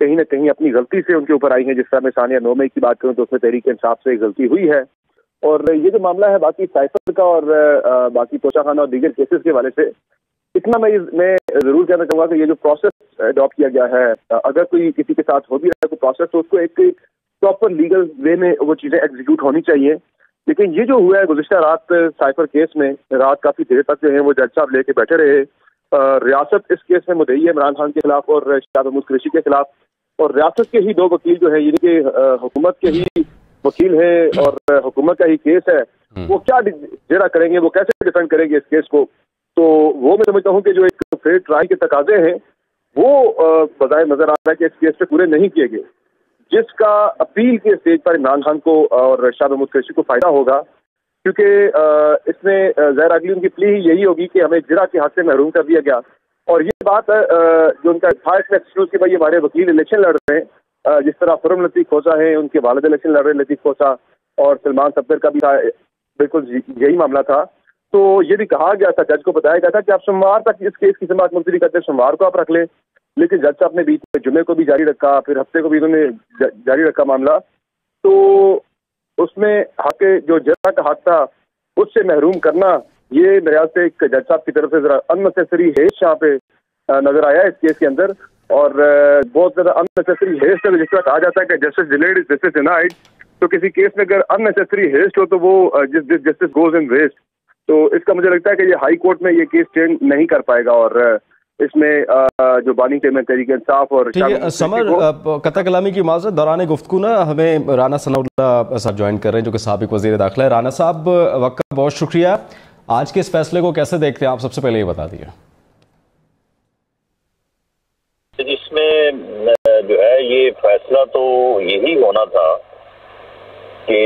کہیں نہ کہیں اپنی غلطی سے ان کے اوپر آئی ہیں. جس طرح میں ثانیہ نومے کی بات کروں تو اس میں تحریک انصاف سے غلطی ہوئی ہے. اور یہ جو معاملہ ہے باقی سائفر کا اور باقی توشہ خانہ اور دیگر کیسز کے حوالے سے اتنا میں ضرور کہنا چاہوں گا کہ یہ جو پروسیس اڈاپٹ کیا گیا ہے, اگر کوئی کسی کے ساتھ ہو بھی رہا ہے کوئی پروسیس تو اس کو ایک پراپر لیگل وے میں وہ چیزیں ایگزیکیوٹ ہونی چاہیے. لیکن یہ جو ہوا ہے گزشتہ رات سائفر کیس میں, رات کافی دیر تک جو ہے وہ جج صاحب لے کے بیٹھے رہے. ریاست اس کیس میں مدعی ہے عمران خان کے خلاف اور شاہ محمود قریشی کے خلاف, اور ریاست کے ہی دو وکیل جو ہے یعنی کہ حکومت کے ہی وکیل ہے اور حکومت کا ہی کیس ہے, وہ کیا جرا کریں گے, وہ کیسے ڈیفینڈ کریں گے اس کیس کو. تو وہ میں سمجھتا ہوں کہ جو ایک فیئر ٹرائل کے تقاضے ہیں وہ بظاہر نظر آ رہا ہے کہ اس کیس پہ پورے نہیں کیے گئے, جس کا اپیل کے اسٹیج پر عمران خان کو اور شاہ محمود قریشی کو فائدہ ہوگا, کیونکہ اس میں ظاہر اگلی ان کی پلی یہی ہوگی کہ ہمیں جرا کے حق سے محروم کر دیا گیا. اور یہ بات جو ان کا تھا اس میں ایکسکیوز کہ بھائی ہمارے وکیل الیکشن لڑ رہے ہیں, جس طرح خرم لطیف کھوسہ ہیں ان کے والد الیکشن لڑ رہے ہیں لطیف کھوسہ, اور سلمان صفدر کا بھی تھا, بالکل یہی معاملہ تھا. تو یہ بھی کہا گیا تھا, جج کو بتایا گیا تھا کہ آپ سوموار تک اس کیس کی سماعت ملتوی کرتے ہیں, سوموار کو آپ رکھ لیں. لیکن جج صاحب نے بیچ میں جمعے کو بھی جاری رکھا, پھر ہفتے کو بھی انہوں نے جاری رکھا معاملہ. تو اس میں حق جو جج کا حق تھا اس سے محروم کرنا, یہ میرے خیال سے ایک جج صاحب کی طرف سے ذرا اننیسیسری ہیش یہاں پہ نظر آیا اس کیس کے اندر. اور بہت زیادہ اننیسیسری ہیش ہے, جس طرح کہا جاتا ہے کہ justice delayed is justice denied, تو کسی کیس میں اگر اننیسیسری ہیسٹ ہو تو وہ جسٹس گوز ان ویسٹ. تو اس کا مجھے لگتا ہے کہ یہ ہائی کورٹ میں یہ کیس چینج نہیں کر پائے گا, اور اس میں جو بانی ٹیم تحریک انصاف اور سمر قطع کلامی کی معذرت, دوران گفتگو نا ہمیں رانا ثناء اللہ صاحب جوائن کر رہے ہیں جو کہ سابق وزیر داخلہ ہے. رانا صاحب وقت کا بہت شکریہ. آج کے اس فیصلے کو کیسے دیکھتے ہیں آپ, سب سے پہلے یہ بتا دیجیے. اس میں جو ہے یہ فیصلہ تو یہی ہونا تھا کہ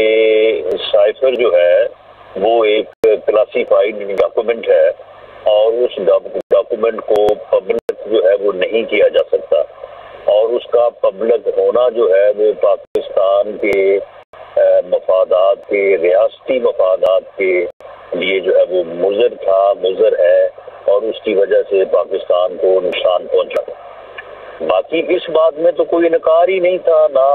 سائفر جو ہے وہ ایک کلاسیفائڈ ڈاکومنٹ ہے اور اس ڈاکومنٹ کو پبلک جو ہے وہ نہیں کیا جا سکتا, اور اس کا پبلک ہونا جو ہے وہ پاکستان کے مفادات کے, ریاستی مفادات کے لیے جو ہے وہ مضر تھا, مضر ہے, اور اس کی وجہ سے پاکستان کو نقصان پہنچا. باقی اس بات میں تو کوئی انکار ہی نہیں تھا, نہ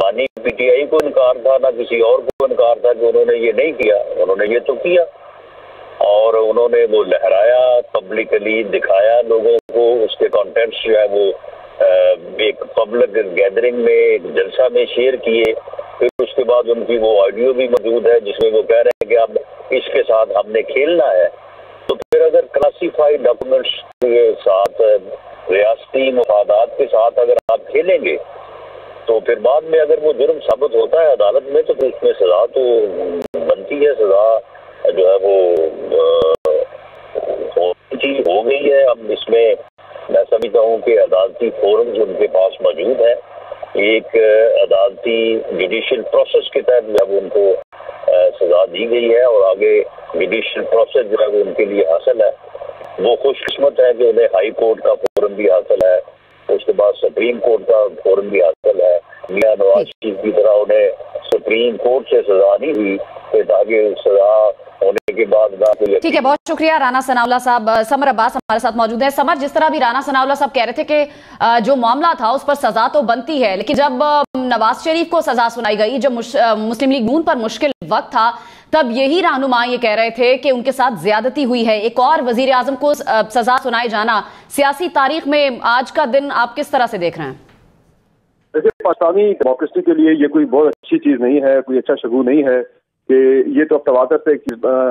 بانی پی ٹی آئی کو انکار تھا, نہ کسی اور کو انکار تھا کہ انہوں نے یہ نہیں کیا. انہوں نے یہ تو کیا, اور انہوں نے وہ لہرایا, پبلکلی دکھایا لوگوں کو, اس کے کانٹینٹس جو ہے وہ ایک پبلک گیدرنگ میں, ایک جلسہ میں شیئر کیے. پھر اس کے بعد ان کی وہ آڈیو بھی موجود ہے جس میں وہ کہہ رہے ہیں کہ اب اس کے ساتھ ہم نے کھیلنا ہے. تو پھر اگر کلاسیفائڈ ڈاکومنٹس کے ساتھ, ریاستی مفادات کے ساتھ اگر آپ کھیلیں گے تو پھر بعد میں اگر وہ جرم ثابت ہوتا ہے عدالت میں تو پھر اس میں سزا تو بنتی ہے. سزا جو ہے وہ ہو گئی ہے. اب اس میں میں سمجھتا ہوں کہ عدالتی فورمز ان کے پاس موجود ہے. ایک عدالتی جوڈیشل پروسیس کے تحت جب ان کو سزا دی گئی ہے, اور آگے جوڈیشل پروسیس جو ہے وہ ان کے لیے حاصل ہے. وہ خوش قسمت ہے کہ انہیں ہائی کورٹ کا فورم بھی حاصل ہے, اس کے بعد سپریم کورٹ کا فورم بھی حاصل ہے. میاں نواز شریف کی طرح انہیں سپریم کورٹ سے سزا نہیں ہوئی کہ تاکہ سزا ہونے کے بعد نہ کوئی. ٹھیک ہے, بہت شکریہ رانا ثناء اللہ صاحب. سمر عباس ہمارے ساتھ موجود ہیں. سمر, جس طرح بھی رانا ثناء اللہ صاحب کہہ رہے تھے کہ جو معاملہ تھا اس پر سزا تو بنتی ہے, لیکن جب نواز شریف کو سزا سنائی گئی, جب مسلم لیگ نون پر مشکل وقت تھا, تب یہی رہنما یہ کہہ رہے تھے کہ ان کے ساتھ زیادتی ہوئی ہے. ایک اور وزیر اعظم کو سزا سنائے جانا سیاسی تاریخ میں آج کا دن آپ کس طرح سے دیکھ رہے ہیں؟ دیکھیں, پاکستانی ڈیموکریسی کے لیے یہ کوئی بہت اچھی چیز نہیں ہے, کوئی اچھا شگون نہیں ہے کہ یہ تو اب تواتر سے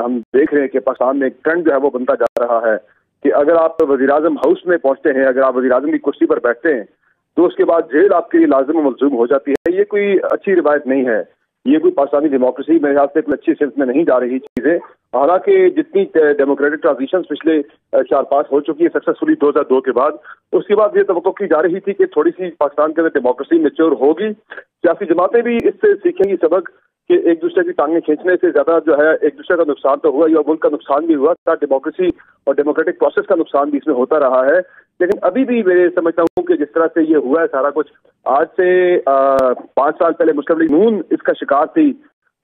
ہم دیکھ رہے ہیں کہ پاکستان میں ایک ٹرینڈ جو ہے وہ بنتا جا رہا ہے کہ اگر آپ وزیر اعظم ہاؤس میں پہنچتے ہیں, اگر آپ وزیر اعظم کی کرسی پر بیٹھتے ہیں تو اس کے بعد جیل آپ کے لیے لازم و ملزوم ہو جاتی ہے. یہ کوئی اچھی روایت نہیں ہے, یہ کوئی پاکستانی ڈیموکریسی میرے خیال سے کوئی اچھی سمت میں نہیں جا رہی چیزیں. حالانکہ جتنی ڈیموکریٹک ٹرانزیشن پچھلے 4-5 ہو چکی ہے سکسیسفلی 2002 کے بعد, اس کے بعد یہ توقع کی جا رہی تھی کہ تھوڑی سی پاکستان کے اندر ڈیموکریسی میچور ہوگی. سیاسی جماعتیں بھی اس سے سیکھیں گی سبق کہ ایک دوسرے کی ٹانگیں کھینچنے سے زیادہ جو ہے ایک دوسرے کا نقصان تو ہوا ہی, اور ملک کا نقصان بھی ہوا تھا. ڈیموکریسی اور ڈیموکریٹک پروسیس کا نقصان بھی اس میں ہوتا رہا ہے. لیکن ابھی بھی میں سمجھتا ہوں کہ جس طرح سے یہ ہوا ہے سارا کچھ, آج سے 5 سال پہلے مسلم لیگ نون اس کا شکار تھی,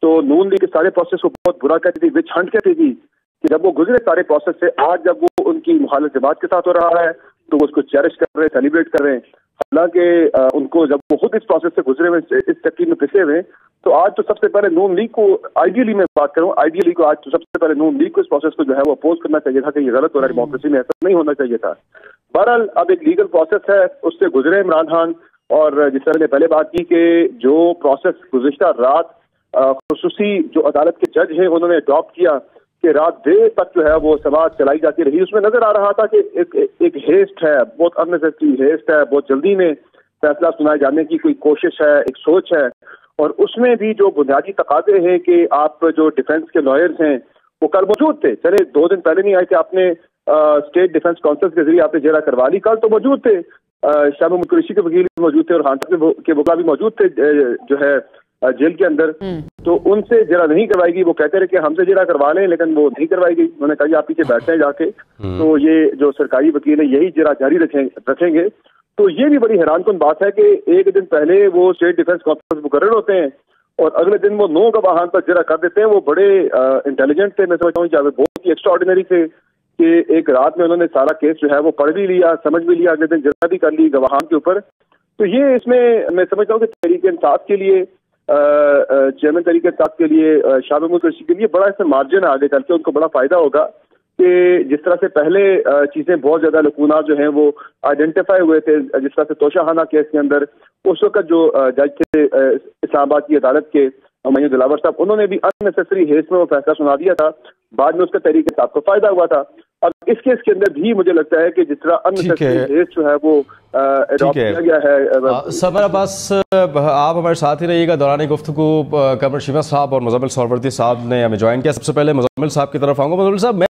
تو نون لیگ کے سارے پروسیس کو بہت برا کہتی تھی, وچ ہنٹ کہتی تھی کہ جب وہ گزرے سارے پروسیس سے, آج جب وہ ان کی مخالف جماعت کے ساتھ ہو رہا ہے تو وہ اس کو چیرش کر رہے ہیں, سیلیبریٹ کر رہے ہیں. حالانکہ ان کو جب وہ خود اس پروسیس سے گزرے ہوئے اس ترکیب میں پھنسے ہوئے تو آج تو سب سے پہلے نون لیگ کو آئیڈیلی میں بات کروں آئیڈیلی کو آج تو سب سے پہلے نون لیگ کو اس پروسیس کو جو ہے وہ اپوز کرنا چاہیے تھا کہ یہ غلط ہو رہا ہے ڈیموکریسی میں ایسا نہیں ہونا چاہیے تھا. بہرحال اب ایک لیگل پروسیس ہے اس سے گزرے عمران خان اور جس طرح نے پہلے بات کی کہ جو پروسیس گزشتہ رات خصوصی جو عدالت کے جج ہیں انہوں نے اڈاپٹ کیا کہ رات دیر تک جو ہے وہ سماعت چلائی جاتی رہی اس میں نظر آ رہا تھا کہ ایک ہیسٹ ہے بہت اننیسیسری ہیسٹ ہے بہت جلدی میں فیصلہ سنائے جانے کی کوئی کوشش ہے ایک سوچ ہے اور اس میں بھی جو بنیادی تقاضے ہیں کہ آپ جو ڈیفنس کے لائرز ہیں وہ کل موجود تھے چلے 2 دن پہلے نہیں آئے تھے آپ نے اسٹیٹ ڈیفنس کونسل کے ذریعے آپ نے جیرا کروا لی کل تو موجود تھے شاہ محمود قریشی کے وکیل بھی موجود تھے اور خان کے وکلا بھی موجود تھے جو ہے جیل کے اندر تو ان سے جیرا نہیں کروائی گئی وہ کہتے رہے کہ ہم سے جیرا کروا لیں لیکن وہ نہیں کروائی گئی انہوں نے کہا آپ پیچھے بیٹھتے ہیں جا کے تو یہ جو سرکاری وکیل ہے یہی جیرا جاری رکھیں گے تو یہ بھی بڑی حیران کن بات ہے کہ ایک دن پہلے وہ اسٹیٹ ڈیفنس کانفرنس مقرر ہوتے ہیں اور اگلے دن وہ 9 گواہان پر جرا کر دیتے ہیں. وہ بڑے انٹیلیجنٹ تھے میں سمجھتا ہوں جاوید بہت ہی ایکسٹرا آرڈینری تھے کہ ایک رات میں انہوں نے سارا کیس جو ہے وہ پڑھ بھی لیا سمجھ بھی لیا اگلے دن جرا بھی کر لی گواہان کے اوپر. تو یہ اس میں سمجھتا ہوں کہ تحریک انصاف کے لیے چیئرمین تحریک انصاف کے لیے شاہ محمود قریشی کے لیے بڑا اس میں مارجن ہے آگے چل کے ان کو بڑا فائدہ ہوگا کہ جس طرح سے پہلے چیزیں بہت زیادہ لکونات جو ہیں وہ آئیڈینٹیفائی ہوئے تھے جس طرح سے توشہ خانہ کیس کے اندر اس وقت جو جج تھے اسلام آباد کی عدالت کے معین دلاور صاحب انہوں نے بھی اننیسیسری ہیس میں وہ فیصلہ سنا دیا تھا بعد میں اس کا تحریک انصاف کو فائدہ ہوا تھا. اب اس کیس کے اندر بھی مجھے لگتا ہے کہ جس طرح اننیسیسری ہیس جو ہے وہ اڈاپٹ کیا گیا ہے. سمر عباس آپ ہمارے ساتھ ہی رہیے گا دوران گفتگو. کمر شیما صاحب اور مزمل سہروردی صاحب نے ہمیں جوائن کیا. سب سے پہلے مزمل صاحب کی طرف آؤں گا. مزمل صاحب